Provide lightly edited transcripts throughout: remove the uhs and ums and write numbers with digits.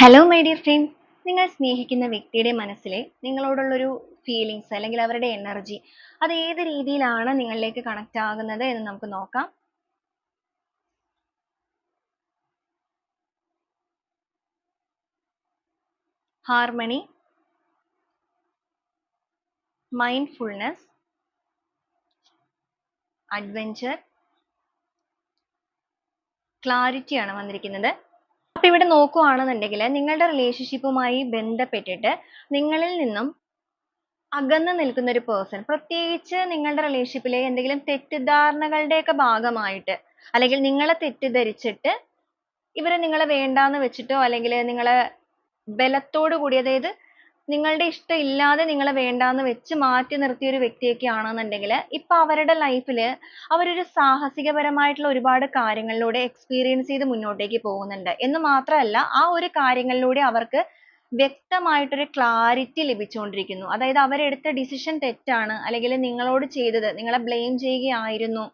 Hello my dear friend, നിങ്ങൾ സ്നേഹിക്കുന്ന വ്യക്തിയുടെ മനസ്സിലെ നിങ്ങളോടുള്ളൊരു ഫീലിങ്സ് അല്ലെങ്കിൽ അവരുടെ എനർജി അത് ഏത് രീതിയിലാണ് നിങ്ങളിലേക്ക് കണക്ട് ആകുന്നത് എന്ന് നമുക്ക് നോക്കാം. ഹാർമണി, മൈൻഡ്ഫുൾനെസ്, അഡ്വെഞ്ചർ, ക്ലാരിറ്റി ആണ് വന്നിരിക്കുന്നത്. അപ്പൊ ഇവിടെ നോക്കുകയാണെന്നുണ്ടെങ്കിൽ നിങ്ങളുടെ റിലേഷൻഷിപ്പുമായി ബന്ധപ്പെട്ടിട്ട് നിങ്ങളിൽ നിന്നും അകന്ന് നിൽക്കുന്ന ഒരു പേഴ്സൺ, പ്രത്യേകിച്ച് നിങ്ങളുടെ റിലേഷൻഷിപ്പിലെ എന്തെങ്കിലും തെറ്റിദ്ധാരണകളുടെയൊക്കെ ഭാഗമായിട്ട് അല്ലെങ്കിൽ നിങ്ങളെ തെറ്റിദ്ധരിച്ചിട്ട് ഇവര് നിങ്ങളെ വേണ്ടാന്ന് വെച്ചിട്ടോ അല്ലെങ്കിൽ നിങ്ങളെ ബലത്തോടു കൂടി, അതായത് നിങ്ങളുടെ ഇഷ്ടം ഇല്ലാതെ നിങ്ങളെ വേണ്ടാന്ന് വെച്ച് മാറ്റി നിർത്തിയ ഒരു വ്യക്തിയൊക്കെ ആണെന്നുണ്ടെങ്കിൽ ഇപ്പൊ അവരുടെ ലൈഫിൽ അവരൊരു സാഹസികപരമായിട്ടുള്ള ഒരുപാട് കാര്യങ്ങളിലൂടെ എക്സ്പീരിയൻസ് ചെയ്ത് മുന്നോട്ടേക്ക് പോകുന്നുണ്ട് എന്ന് മാത്രമല്ല ആ ഒരു കാര്യങ്ങളിലൂടെ അവർക്ക് വ്യക്തമായിട്ടൊരു ക്ലാരിറ്റി ലഭിച്ചുകൊണ്ടിരിക്കുന്നു. അതായത് അവരെടുത്ത ഡിസിഷൻ തെറ്റാണ് അല്ലെങ്കിൽ നിങ്ങളോട് ചെയ്തത് നിങ്ങളെ ബ്ലെയിം ചെയ്യുകയായിരുന്നു,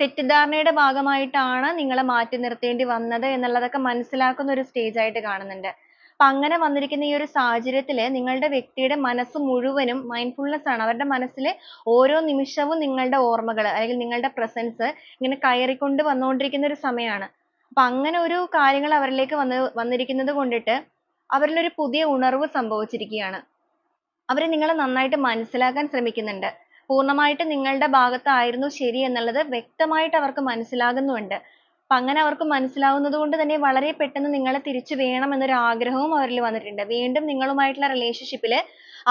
തെറ്റിദ്ധാരണയുടെ ഭാഗമായിട്ടാണ് നിങ്ങളെ മാറ്റി നിർത്തേണ്ടി വന്നത് എന്നുള്ളതൊക്കെ മനസ്സിലാക്കുന്ന ഒരു സ്റ്റേജ് ആയിട്ട് കാണുന്നുണ്ട്. അപ്പൊ അങ്ങനെ വന്നിരിക്കുന്ന ഈ ഒരു സാഹചര്യത്തില് നിങ്ങളുടെ വ്യക്തിയുടെ മനസ്സ് മുഴുവനും മൈൻഡ്ഫുൾനെസ് ആണ്. അവരുടെ മനസ്സിൽ ഓരോ നിമിഷവും നിങ്ങളുടെ ഓർമ്മകൾ അല്ലെങ്കിൽ നിങ്ങളുടെ പ്രസൻസ് ഇങ്ങനെ കയറിക്കൊണ്ട് വന്നുകൊണ്ടിരിക്കുന്ന ഒരു സമയമാണ്. അപ്പൊ അങ്ങനെ ഒരു കാര്യങ്ങൾ അവരിലേക്ക് വന്നിരിക്കുന്നത് കൊണ്ടിട്ട് അവരിലൊരു പുതിയ ഉണർവ് സംഭവിച്ചിരിക്കുകയാണ്. അവര് നിങ്ങളെ നന്നായിട്ട് മനസ്സിലാക്കാൻ ശ്രമിക്കുന്നുണ്ട്. പൂർണ്ണമായിട്ട് നിങ്ങളുടെ ഭാഗത്തായിരുന്നു ശരി എന്നുള്ളത് വ്യക്തമായിട്ട് അവർക്ക് മനസ്സിലാകുന്നുമുണ്ട്. അപ്പൊ അങ്ങനെ അവർക്ക് മനസ്സിലാവുന്നത് കൊണ്ട് തന്നെ വളരെ പെട്ടെന്ന് നിങ്ങളെ തിരിച്ചു വേണം എന്നൊരു ആഗ്രഹവും അവരിൽ വന്നിട്ടുണ്ട്. വീണ്ടും നിങ്ങളുമായിട്ടുള്ള റിലേഷൻഷിപ്പിൽ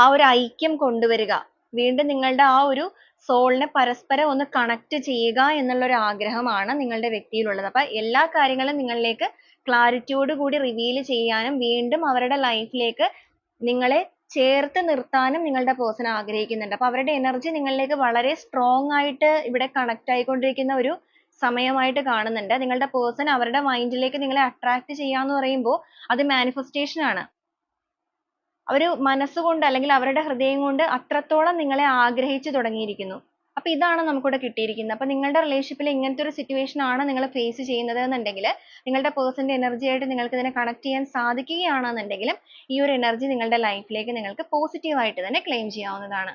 ആ ഒരു ഐക്യം കൊണ്ടുവരിക, വീണ്ടും നിങ്ങളുടെ ആ ഒരു സോളിനെ പരസ്പരം ഒന്ന് കണക്ട് ചെയ്യുക എന്നുള്ള ഒരു ആഗ്രഹമാണ് നിങ്ങളുടെ വ്യക്തിയിലുള്ളത്. അപ്പൊ എല്ലാ കാര്യങ്ങളും നിങ്ങളിലേക്ക് ക്ലാരിറ്റിയോട് കൂടി റിവീൽ ചെയ്യാനും വീണ്ടും അവരുടെ ലൈഫിലേക്ക് നിങ്ങളെ ചേർത്ത് നിർത്താനും നിങ്ങളുടെ പേഴ്സൺ ആഗ്രഹിക്കുന്നുണ്ട്. അപ്പൊ അവരുടെ എനർജി നിങ്ങളിലേക്ക് വളരെ സ്ട്രോങ് ആയിട്ട് ഇവിടെ കണക്ട് ആയിക്കൊണ്ടിരിക്കുന്ന ഒരു സമയമായിട്ട് കാണുന്നുണ്ട്. നിങ്ങളുടെ പേഴ്സൺ അവരുടെ മൈൻഡിലേക്ക് നിങ്ങളെ അട്രാക്ട് ചെയ്യാന്ന് പറയുമ്പോൾ അത് മാനിഫെസ്റ്റേഷൻ ആണ്. അവര് മനസ്സുകൊണ്ട് അല്ലെങ്കിൽ അവരുടെ ഹൃദയം കൊണ്ട് അത്രത്തോളം നിങ്ങളെ ആഗ്രഹിച്ചു തുടങ്ങിയിരിക്കുന്നു. അപ്പൊ ഇതാണ് നമുക്കിവിടെ കിട്ടിയിരിക്കുന്നത്. അപ്പൊ നിങ്ങളുടെ റിലേഷൻഷിപ്പിൽ ഇങ്ങനത്തെ ഒരു സിറ്റുവേഷൻ ആണ് നിങ്ങൾ ഫേസ് ചെയ്യുന്നത് എന്നുണ്ടെങ്കിൽ നിങ്ങളുടെ പേഴ്സന്റെ എനർജി ആയിട്ട് നിങ്ങൾക്ക് ഇതിനെ കണക്ട് ചെയ്യാൻ സാധിക്കുകയാണെന്നുണ്ടെങ്കിലും ഈ ഒരു എനർജി നിങ്ങളുടെ ലൈഫിലേക്ക് നിങ്ങൾക്ക് പോസിറ്റീവ് ആയിട്ട് തന്നെ ക്ലെയിം ചെയ്യാവുന്നതാണ്.